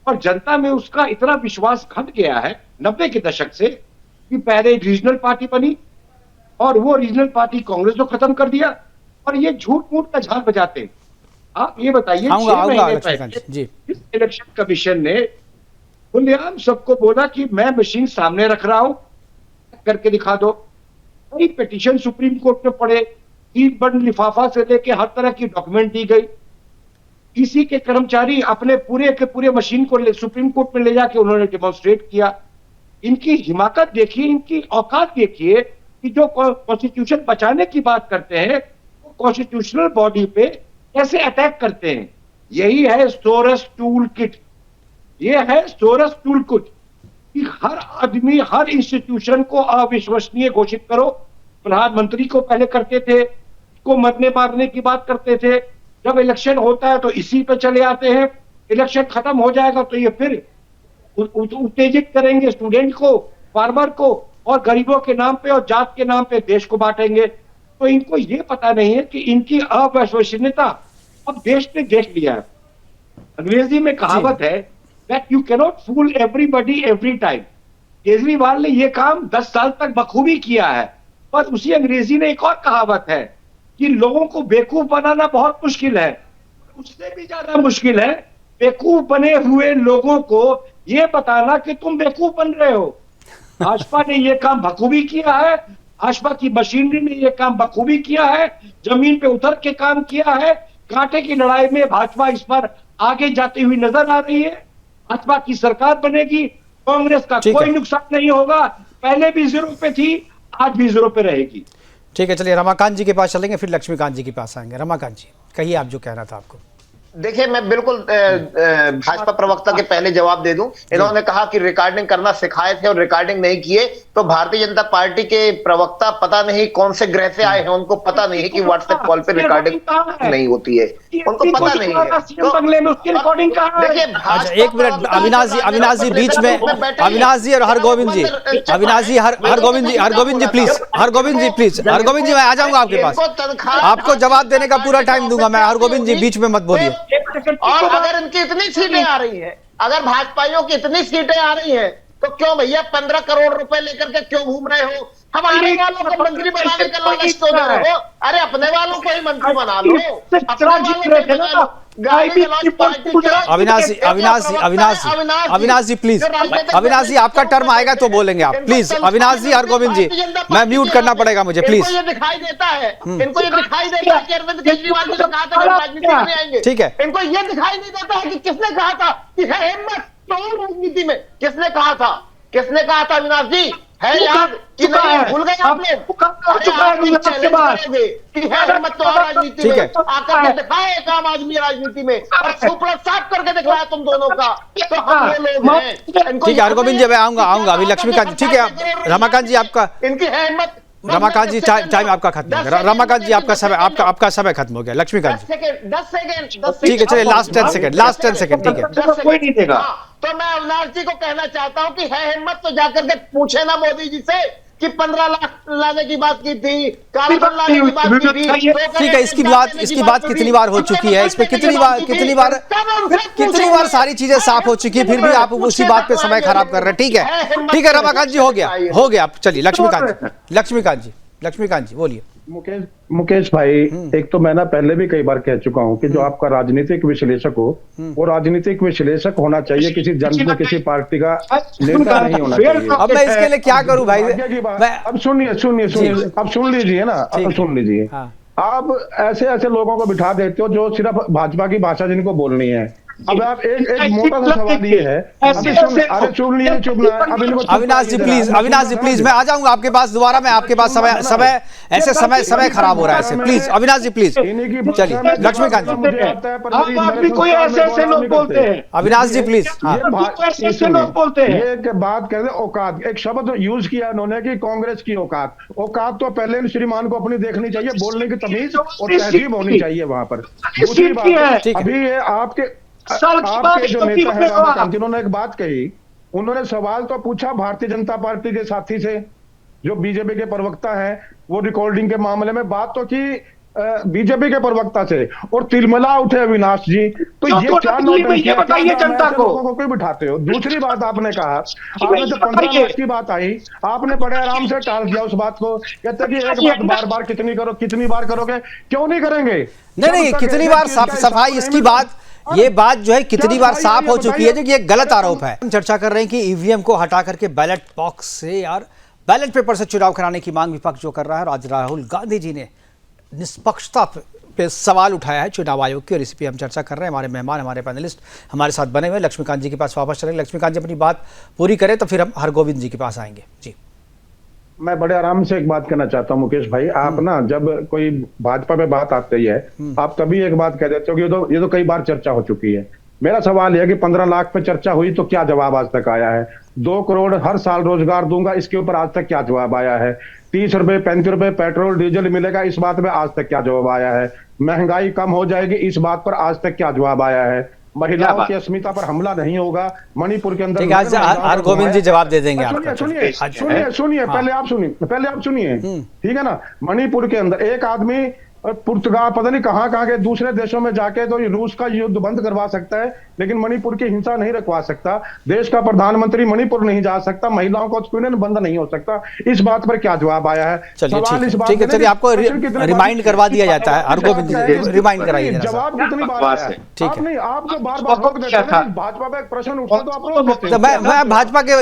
और जनता में उसका इतना विश्वास घट गया है 90 के दशक से कि पहले रीजनल पार्टी बनी और वो रीजनल पार्टी कांग्रेस को खत्म कर दिया, और ये झूठ मूठ का झाल बजाते हैं। आप ये बताइए, 6 महीने पहले इस इलेक्शन कमीशन ने खुलेआम सबको बोला कि मैं मशीन सामने रख रहा हूं, करके दिखा दो। कई पिटीशन सुप्रीम कोर्ट में पड़े, 3 बंद लिफाफा से लेके हर तरह की डॉक्यूमेंट दी गई। इसी के कर्मचारी अपने पूरे के पूरे मशीन को सुप्रीम कोर्ट में ले जाके उन्होंने डेमोन्स्ट्रेट किया। इनकी हिमाकत देखिए, इनकी औकात देखिए कि जो कॉन्स्टिट्यूशन बचाने की बात करते हैं वो कॉन्स्टिट्यूशनल बॉडी पे कैसे अटैक करते हैं। यही है सोरस टूल किट, ये है सोरस टूल किट कि हर आदमी, हर इंस्टीट्यूशन को अविश्वसनीय घोषित करो। प्रधानमंत्री को पहले करते थे, को मरने मारने की बात करते थे, जब इलेक्शन होता है तो इसी पे चले आते हैं, इलेक्शन खत्म हो जाएगा तो ये फिर उत्तेजित करेंगे स्टूडेंट को, फार्मर को, और गरीबों के नाम पे और जात के नाम पे देश को बांटेंगे। तो इनको ये पता नहीं है कि इनकी अविश्वसनीयता अब देश ने देख लिया है। अंग्रेजी में कहावत है that you cannot fool everybody every time। Kejriwal ने ये काम 10 साल तक बखूबी किया है, पर उसी अंग्रेजी ने एक और कहावत है कि लोगों को बेवकूफ बनाना बहुत मुश्किल है, उससे भी ज्यादा मुश्किल है बेवकूफ बने हुए लोगों को ये बताना कि तुम बेवकूफ बन रहे हो। भाजपा ने ये काम बखूबी किया है, भाजपा की मशीनरी ने ये काम बखूबी किया है, जमीन पे उतर के काम किया है। कांटे की लड़ाई में भाजपा इस पर आगे जाती हुई नजर आ रही है। भाजपा की सरकार बनेगी, कांग्रेस का कोई नुकसान नहीं होगा, पहले भी 0 पे थी, आज भी 0 पे रहेगी। ठीक है, चलिए रमाकांत जी के पास चलेंगे, फिर लक्ष्मीकांत जी के पास आएंगे। रमाकांत जी कहिए, आप जो कहना था आपको। देखिए, मैं बिल्कुल भाजपा प्रवक्ता के पहले जवाब दे दूं। इन्होंने कहा कि रिकॉर्डिंग करना सिखाए थे और रिकॉर्डिंग नहीं किए, तो भारतीय जनता पार्टी के प्रवक्ता पता नहीं कौन से ग्रह से आए हैं, उनको पता नहीं है कि व्हाट्सएप कॉल पे रिकॉर्डिंग नहीं होती है, उनको पता नहीं है। देखिए, एक मिनट अविनाश जी बीच में, अविनाश जी और हरगोविंद जी, अविनाश जी, हरगोविंद जी प्लीज, हरगोविंद जी मैं आ जाऊंगा आपके पास, आपको जवाब देने का पूरा टाइम दूंगा मैं। हरगोविंद जी बीच में मत बोलिए। और अगर इनकी इतनी सीटें आ रही है, अगर भाजपाइयों की इतनी सीटें आ रही हैं, तो क्यों भैया 15 करोड़ रुपए लेकर के क्यों घूम रहे हो? हमारे वालों को मंत्री बनाने का लालच क्यों दे रहे हो? अरे अपने वालों को ही मंत्री बना लो, अपने वालों को ही बना लो। अविनाश जी प्लीज, अविनाश जी आपका टर्म आएगा तो बोलेंगे आप, प्लीज अविनाश जी। हरगोविंद जी मैं म्यूट करना पड़ेगा मुझे, प्लीज। इनको ये दिखाई देता है, इनको ये दिखाई देता है कि अरविंद केजरीवाल जी ने कहा था राजनीति में नहीं आएंगे। ठीक है, इनको ये दिखाई नहीं देता है कि किसने कहा था कि है हिम्मत तो राजनीति में, किसने कहा था, किसने कहा था? अविनाश जी है याद कि नहीं? भूल गए आप लोग? कि है हिम्मत तो राजनीति में, आकर के दिखाए एक आम आदमी राजनीति में और सुपड़ा साफ करके दिखाया तुम दोनों का। तो हम वो लोग हैं। ठीक है हरगोविंद जी, मैं आऊंगा अभी लक्ष्मीकांत जी। ठीक है रमाकांत जी आपका, इनकी है हिम्मत। रमाकांत जी टाइम आपका खत्म हो गया। रमाकांत जी आपका समय खत्म हो गया। लक्ष्मीकांत जी 10 सेकेंड ठीक है, चलिए लास्ट 10 सेकेंड ठीक है। कोई नहीं देगा। तो मैं अविनाश जी को कहना चाहता हूं कि है हिम्मत तो जाकर के पूछे ना मोदी जी से कि 15 लाख लाने की बात की थी, कालाधन लाने की बात की थी। ठीक है, इसकी बात कितनी बार हो चुकी है, इस पे कितनी बार सारी चीजें साफ हो चुकी है, फिर भी आप उसी बात पे समय खराब कर रहे हैं। ठीक है रमाकांत जी, हो गया। चलिए लक्ष्मीकांत जी बोलिए। मुकेश भाई, एक तो मैं ना पहले भी कई बार कह चुका हूं कि जो आपका राजनीतिक विश्लेषक हो वो राजनीतिक विश्लेषक होना चाहिए, किसी जन किसी पार्टी का नेता नहीं होना चाहिए। अब मैं इसके लिए क्या करूं भाई? अब सुनिए, अब सुन लीजिए ना, अब सुन लीजिए। आप ऐसे लोगों को बिठा देते हो जो सिर्फ भाजपा की भाषा जिनको बोलनी है। अब आप एक मोटा सा सवाल ये है, अविनाश जी प्लीज मैं आ जाऊंगा आपके पास दोबारा। मैं आपके पास समय खराब हो रहा है, प्लीज अविनाश जी प्लीज। चलिए लक्ष्मीकांत जी, कोई ऐसे लोग बोलते हैं। अविनाश जी प्लीज। ऐसे लोग बोलते हैं। एक बात कहते हैं औकात, एक शब्द यूज किया उन्होंने कि कांग्रेस की औकात तो पहले श्रीमान को अपनी देखनी चाहिए, बोलने की तमीज और तहजीब होनी चाहिए वहां पर। दूसरी बात, अभी ये आपके जो नेता है रमाकांत, उन्होंने एक बात कही, उन्होंने सवाल तो पूछा भारतीय जनता पार्टी के साथी से जो बीजेपी के प्रवक्ता है, वो रिकॉर्डिंग के मामले में बात तो की बीजेपी के प्रवक्ता से, और तिलमिला उठे अविनाश जी। तो ये क्या ये बताइए जनता को क्यों बिठाते हो? दूसरी बात आपने कहा, आपने जो 15 लाख की बात आई, आपने बड़े आराम से टाल दिया उस बात को। कहते कि एक बात बार कितनी बार करोगे? क्यों नहीं करेंगे? नहीं कितनी बार सफाई, इसकी बात, ये बात जो है कितनी बार साफ हो चुकी है, जो कि एक गलत आरोप है। हम चर्चा कर रहे हैं कि ईवीएम को हटा करके बैलेट बॉक्स से यार बैलेट पेपर से चुनाव कराने की मांग विपक्ष जो कर रहा है। और आज राहुल गांधी जी ने निष्पक्षता पे सवाल उठाया है चुनाव आयोग की, और इसी पे हम चर्चा कर रहे हैं। हमारे मेहमान, हमारे पैनलिस्ट हमारे साथ बने हुए। लक्ष्मीकांत जी के पास वापस चलेंगे। लक्ष्मीकांत जी अपनी बात पूरी करें तो फिर हम हरगोविंद जी के पास आएंगे। जी मैं बड़े आराम से एक बात कहना चाहता हूं मुकेश भाई, आप ना जब कोई भाजपा पे बात आती है आप तभी एक बात कह देते हो कि ये तो कई बार चर्चा हो चुकी है। मेरा सवाल है कि 15 लाख पे चर्चा हुई तो क्या जवाब आज तक आया है? 2 करोड़ हर साल रोजगार दूंगा, इसके ऊपर आज तक क्या जवाब आया है? 30 रुपए 35 रुपए पेट्रोल डीजल मिलेगा, इस बात में आज तक क्या जवाब आया है? महंगाई कम हो जाएगी, इस बात पर आज तक क्या जवाब आया है? महिलाओं की अस्मिता पर हमला नहीं होगा मणिपुर के अंदर। हरगोविंद जी जवाब दे देंगे आपको। सुनिए पहले आप सुनिए ठीक है ना। मणिपुर के अंदर एक आदमी पुर्तगाल पता नहीं कहां के दूसरे देशों में जाके तो रूस का युद्ध बंद करवा सकता है, लेकिन मणिपुर की हिंसा नहीं रुकवा सकता। देश का प्रधानमंत्री मणिपुर नहीं जा सकता, महिलाओं को उत्पीड़न बंद नहीं हो सकता। इस बात पर क्या जवाब आया है? चलिए ठीक है, चलिए आपको रिमाइंड करवा दिया जाता है। हरगोविंद जी रिमाइंड कराइए। जवाब कितनी बार है? ठीक है, आप जो बार-बार रोक देते हैं, भाजपा पे एक प्रश्न उठा तो आप रोक देते हैं। मैं भाजपा के,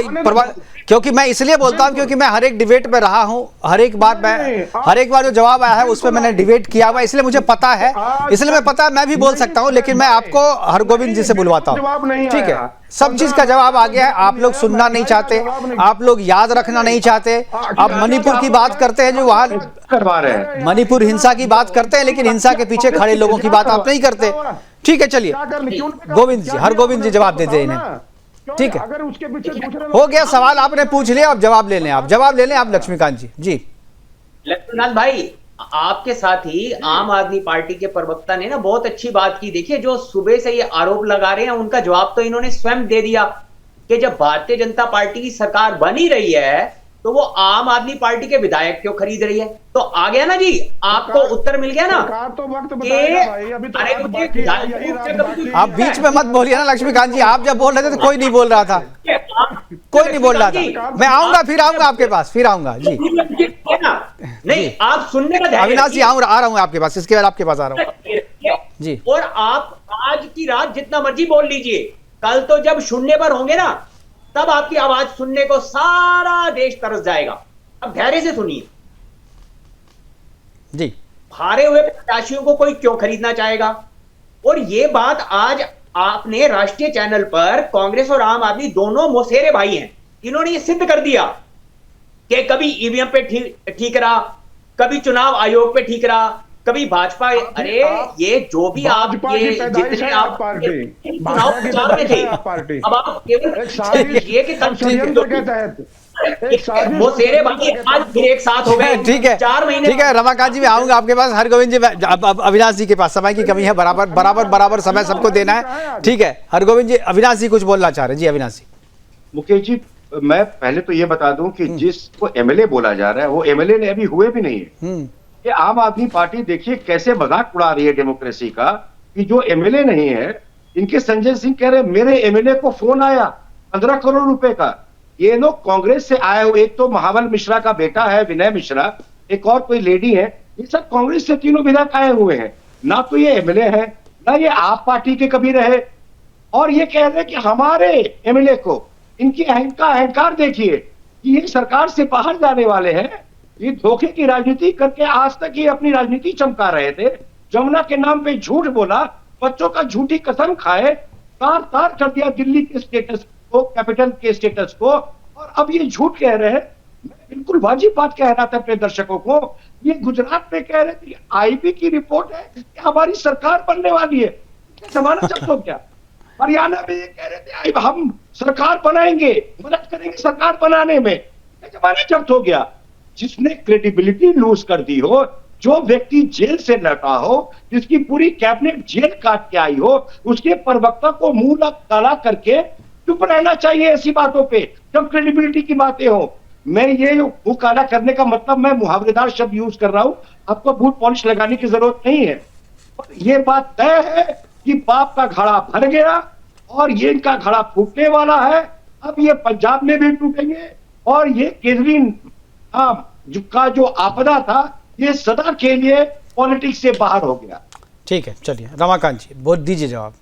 क्योंकि मैं इसलिए बोलता हूं क्योंकि मैं हर एक डिबेट में रहा हूं, हर एक बार जो जवाब आया है उस पर मैंने डिबेट किया हुआ, इसलिए मुझे पता है, इसलिए मैं पता है मैं भी बोल सकता हूं, लेकिन मैं आपको हरगोविंद जी से बुलवाता हूं। ठीक है, सब चीज का जवाब आ गया है। आप लोग सुनना नहीं चाहते, आप लोग याद रखना नहीं चाहते। आप मणिपुर की बात करते हैं, जो वहां करवा रहे हैं, मणिपुर हिंसा की बात करते हैं, लेकिन हिंसा के पीछे खड़े लोगों की बात आप नहीं करते। ठीक है, चलिए गोविंद जी, हरगोविंद जी जवाब दे दें इन्हें। ठीक है, अगर उसके पीछे हो गया सवाल, आपने पूछ लिया, अब जवाब ले लें आप लक्ष्मीकांत जी। लक्ष्मीकांत भाई, आपके साथ ही आम आदमी पार्टी के प्रवक्ता ने ना बहुत अच्छी बात की। देखिए, जो सुबह से ये आरोप लगा रहे हैं उनका जवाब तो इन्होंने स्वयं दे दिया कि जब भारतीय जनता पार्टी की सरकार बन ही रही है तो वो आम आदमी पार्टी के विधायक क्यों खरीद रही है? तो आ गया ना जी, आपको उत्तर मिल गया ना। तो वक्त बताएगा भाई, अभी तो अरे बाकी है, यही रात बाकी है। आप बीच में मत बोलिए ना लक्ष्मीकांत जी, आप जब बोल रहे थे तो कोई नहीं बोल रहा था, कोई नहीं बोल रहा था। मैं आऊंगा, फिर आऊंगा आपके पास, फिर आऊंगा जी। नहीं, आप सुनने का धैर्य अविनाश जी आ रहा हूँ आपके पास, इसके बाद आपके पास आ रहा हूँ जी। और आप आज की रात जितना मर्जी बोल लीजिए, कल तो जब शून्य पर होंगे ना, तब आपकी आवाज सुनने को सारा देश तरस जाएगा। अब धैर्य से सुनिए जी। हारे हुए प्रत्याशियों को कोई क्यों खरीदना चाहेगा? और ये बात आज आपने राष्ट्रीय चैनल पर, कांग्रेस और आम आदमी दोनों मौसेरे भाई हैं, इन्होंने ये सिद्ध कर दिया कि कभी ईवीएम पे ठीक रहा, कभी चुनाव आयोग पे ठीक रहा, कभी भाजपा। अरे ये जो भी आप ये जितने आप चुनाव प्रचार में थे, अब आप केवल ये कि मौसेरे भाई आज फिर एक साथ हो गए। ठीक है, 4 महीने। ठीक है रमाकांत जी, मैं आऊंगा आपके पास। हरगोविंद जी, अविनाश जी के पास समय की कमी है, बराबर समय सबको देना है। ठीक है हरगोविंद जी, अविनाश जी कुछ बोलना चाह रहे हैं जी। अविनाश जी। मुकेश जी, मैं पहले तो ये बता दूं कि जिसको एमएलए बोला जा रहा है वो एमएलए ने अभी हुए भी नहीं है। ये आम आदमी पार्टी देखिए कैसे मजाक उड़ा रही है डेमोक्रेसी का, कि जो एमएलए नहीं है, इनके संजय सिंह कह रहे मेरे एमएलए को फोन आया 15 करोड़ रुपए का। ये लोग कांग्रेस से आए हुए, एक तो महाबल मिश्रा का बेटा है विनय मिश्रा, एक और कोई लेडी है, ये सब कांग्रेस से तीनों विधायक आए हुए हैं। ना तो ये एमएलए है, ना ये आप पार्टी के कभी रहे, और ये कह रहे कि हमारे एमएलए को, इनकी अहंकार देखिए कि ये सरकार से बाहर जाने वाले हैं। ये धोखे की राजनीति करके आज तक ये अपनी राजनीति चमका रहे थे। जमुना के नाम पे झूठ बोला, बच्चों का झूठी कसम खाए, तार कर दिया दिल्ली के स्टेटस को, कैपिटल के स्टेटस को, और अब ये झूठ कह रहे हैं। मैं बिल्कुल वाजिब बात कह रहा था अपने दर्शकों को, ये गुजरात में कह रहे थे आईबी की रिपोर्ट है कि हमारी सरकार बनने वाली है, जमाना जब तो क्या। हरियाणा में ये कह रहे थे हम सरकार बनाएंगे, मदद करेंगे सरकार बनाने में, जमाना जब्त हो गया। जिसने क्रेडिबिलिटी लूज कर दी हो, जो व्यक्ति जेल से लौटा हो, जिसकी पूरी कैबिनेट जेल काट के आई हो, उसके प्रवक्ता को मुंह काला करके चुप रहना चाहिए ऐसी बातों पे जब क्रेडिबिलिटी की बातें हो। मैं ये मुंह काला करने का मतलब मैं मुहावरेदार शब्द यूज कर रहा हूं, आपको बूट पॉलिश लगाने की जरूरत नहीं है। ये बात तय है कि बाप का घड़ा भर गया और ये इनका घड़ा फूटने वाला है। अब ये पंजाब में भी टूटेंगे और ये केजरीवाल का जो आपदा था ये सदा के लिए पॉलिटिक्स से बाहर हो गया। ठीक है, चलिए रमाकांत जी बोल दीजिए जवाब।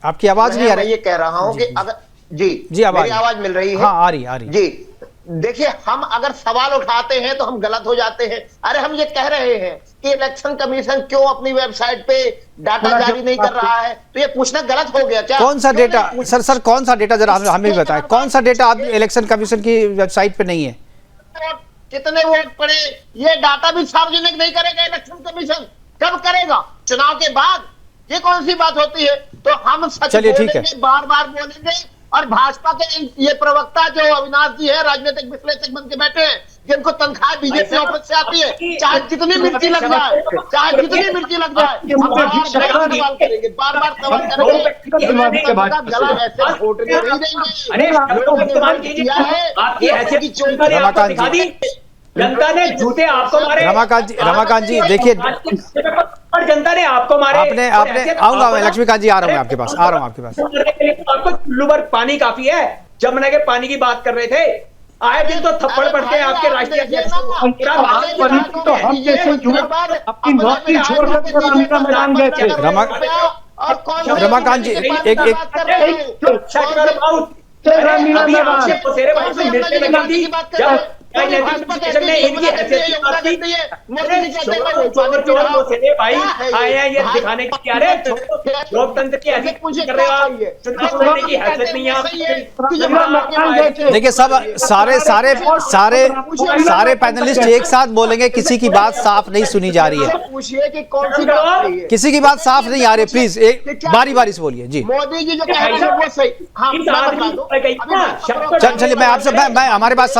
आपकी आवाज नहीं आ रही। मैं ये कह रहा हूं कि अगर जी मेरी आवाज मिल रही है? हाँ, आ रही जी। देखिए, हम अगर सवाल उठाते हैं तो हम गलत हो जाते हैं। अरे हम ये कह रहे हैं कि इलेक्शन कमीशन क्यों अपनी वेबसाइट पे डाटा जारी नहीं कर रहा है, तो ये पूछना गलत हो गया क्या? कौन सा डेटा सर कौन सा डेटा जरा हमें बताएं, कौन सा डेटा आप इलेक्शन कमीशन की वेबसाइट पे नहीं है? कितने वोट पड़े, ये डाटा भी सार्वजनिक नहीं करेगा इलेक्शन कमीशन। कब करेगा? चुनाव के बाद। ये कौन सी बात होती है? तो हम सच बोलेंगे, बार बार बोलेंगे, और भाजपा के ये प्रवक्ता जो अविनाश जी है, राजनीतिक विश्लेषक बन के बैठे हैं, जिनको तनख्वाह बीजेपी ऑफिस से आती है, चाहे जितनी मिर्ची लग जाए, चाहे जितनी मिर्ची लग जाए, सवाल करेंगे, बार बार सवाल करेंगे, गला ऐसे घोटने नहीं देंगे। जनता ने झूठे आपको मारे। रमाकांत जी देखिए, और जनता ने आपको मारे। आपने आऊंगा मैं, लक्ष्मीकांत जी आ रहा हूँ आपके पास, आ रहा हूँ आपके पास। आपको चुल्लू भर पानी काफी है। जमुना के पानी की बात कर रहे थे, आए दिन तो थप्पड़ पड़ते हैं आपके राष्ट्रीय अध्यक्ष को। तो हम जैसे युवक अपनी नौकरी छोड़कर मैदान गए थे। रमाकांत जी अभी आपसे पसेरे भाई से मिलने लगी थी, जब भाई आए हैं ये दिखाने की क्या रे लोकतंत्र की ऐसी कर रहे हो आप, चुनाव लड़ने की हैसियत नहीं है। देखिए सब सारे पैनलिस्ट एक साथ बोलेंगे, किसी की बात साफ नहीं सुनी जा रही है, किसी की बात साफ नहीं आ रही। प्लीज एक बारी बारी से बोलिए जी। मोदी जी जो कह रहे हैं वो सही। चलिए मैं आपसे मैं हमारे पास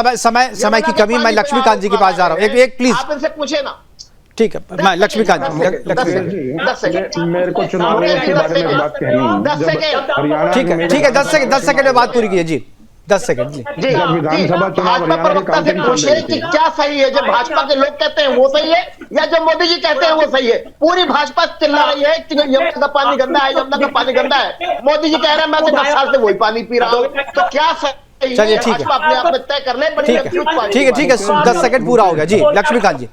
समय की कमी, मैं लक्ष्मीकांत जी के पास जा रहा हूँ। एक प्लीज आप इनसे पूछे ना। ठीक है, मैं लक्ष्मीकांत जी मेरे को चुनाव के बारे में बात कहनी है। ठीक है 10 सेकंड में बात पूरी कीजिए जी। 10 सेकंड जी जब विधानसभा चुनाव भाजपा प्रवक्ता से पूछिए कि क्या सही है, जो भाजपा के लोग कहते हैं वो सही है या जो मोदी जी कहते हैं वो सही है। पूरी भाजपा चिल्ला रही है कि यमुना का पानी गंदा है, यमुना का पानी गंदा है। मोदी जी कह रहे हैं मैं तो 10 साल से वही पानी पी रहा हूँ। तो क्या सही? चलिए ठीक है, अपने आप में तय कर ले। ठीक है 10 सेकंड पूरा हो गया जी। लक्ष्मीकांत जी,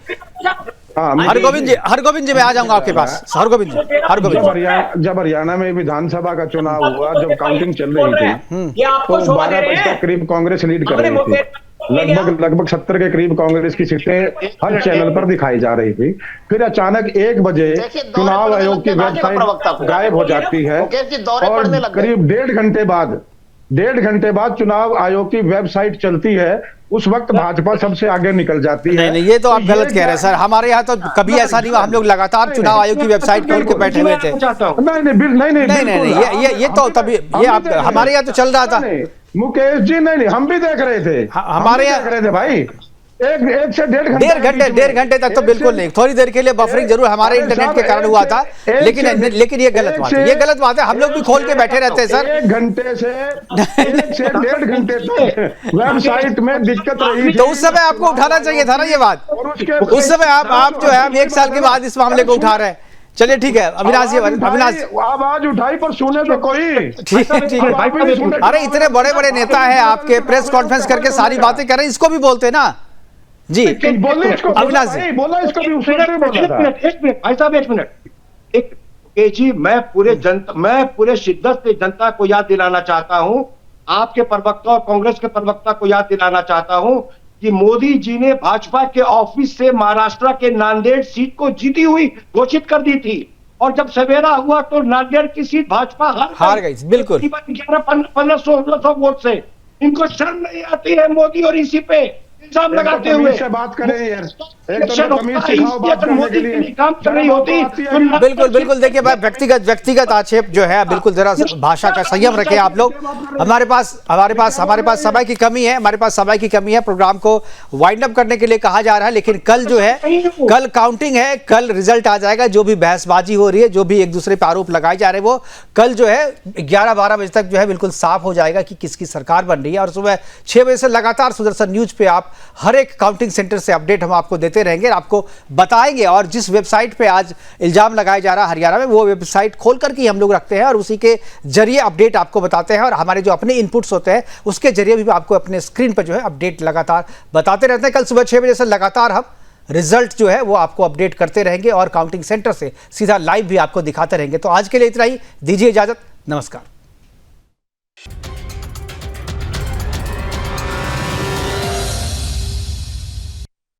हरगोविंद जी मैं आ जाऊंगा आपके पास। हरगोविंद जी, जब हरियाणा में विधानसभा का चुनाव हुआ, जब काउंटिंग चल रही थी तो 12 के करीब कांग्रेस लीड कर रही थी। लगभग 70 के करीब कांग्रेस की सीटें हर चैनल पर दिखाई जा रही थी। फिर अचानक 1 बजे चुनाव आयोग की वेबसाइट गायब हो जाती है और करीब 1.5 घंटे बाद चुनाव आयोग की वेबसाइट चलती है। उस वक्त भाजपा सबसे आगे निकल जाती है। नहीं, ये तो आप गलत कह रहे हैं सर। हमारे यहाँ तो कभी ऐसा नहीं हुआ, हम लोग लगातार चुनाव आयोग की वेबसाइट खोल के बैठे हुए थे। नहीं, ये तो तभी ये आप हमारे यहाँ तो चल रहा था मुकेश जी। नहीं, हम भी देख रहे थे, हमारे यहाँ देख रहे थे भाई। एक से 1.5 घंटे तक तो बिल्कुल नहीं, थोड़ी देर के लिए बफरिंग जरूर हमारे इंटरनेट के कारण हुआ था, लेकिन ये गलत बात है, ये गलत बात है। हम लोग भी खोल के बैठे रहते हैं सर। 1 घंटे से 1.5 घंटे तक वेबसाइट में दिक्कत रही। तो उस समय आपको उठाना चाहिए था ना ये बात। उस समय आप जो है हम 1 साल के बाद इस मामले को उठा रहे हैं। चलिए ठीक है, अविनाश जी, आवाज उठाई पर सुने तो कोई। ठीक है। अरे इतने बड़े बड़े नेता है आपके, प्रेस कॉन्फ्रेंस करके सारी बातें कर रहे हैं, इसको भी बोलते ना जी। अविनाश जी बोला, इसको भी उसने बोला था। एक मिनट भाई साहब, 1 मिनट। जी मैं पूरे शिद्दत से जनता को याद दिलाना चाहता हूं, आपके प्रवक्ता और कांग्रेस के प्रवक्ता को याद दिलाना चाहता हूं कि मोदी जी ने भाजपा के ऑफिस से महाराष्ट्र के नांदेड़ सीट को जीती हुई घोषित कर दी थी, और जब सवेरा हुआ तो नांदेड़ की सीट भाजपा हार गई। बिल्कुल 1100-1500 वोट से। इनको शर्म नहीं आती है मोदी और इसी पे इल्जाम लगाते हुए? से बात करें यार, काम कर रही होती। बिल्कुल देखिए भाई, व्यक्तिगत आक्षेप जो है बिल्कुल जरा भाषा का संयम रखें आप लोग। हमारे पास समय की कमी है, प्रोग्राम को वाइंड अप करने के लिए कहा जा रहा है। लेकिन कल जो है, कल काउंटिंग है, कल रिजल्ट आ जाएगा। जो भी बहसबाजी हो रही है, जो भी एक दूसरे पर आरोप लगाए जा रहे हैं, वो कल जो है 11-12 बजे तक जो है बिल्कुल साफ हो जाएगा कि किसकी सरकार बन रही है। और सुबह 6 बजे से लगातार सुदर्शन न्यूज पे आप हर एक काउंटिंग सेंटर से अपडेट हम आपको देते रहेंगे, आपको बताएंगे। और जिस वेबसाइट पे आज इल्जाम लगाया जा रहा है हरियाणा में, वो वेबसाइट खोल करके हम लोग रखते हैं और उसी के जरिए अपडेट आपको बताते हैं। और हमारे जो अपने इनपुट्स होते हैं उसके जरिए भी आपको अपने स्क्रीन पर जो है अपडेट लगातार बताते रहते हैं। कल सुबह 6 बजे से लगातार हम रिजल्ट जो है वो आपको अपडेट करते रहेंगे और काउंटिंग सेंटर से सीधा लाइव भी आपको दिखाते रहेंगे। तो आज के लिए इतना ही, दीजिए इजाजत, नमस्कार।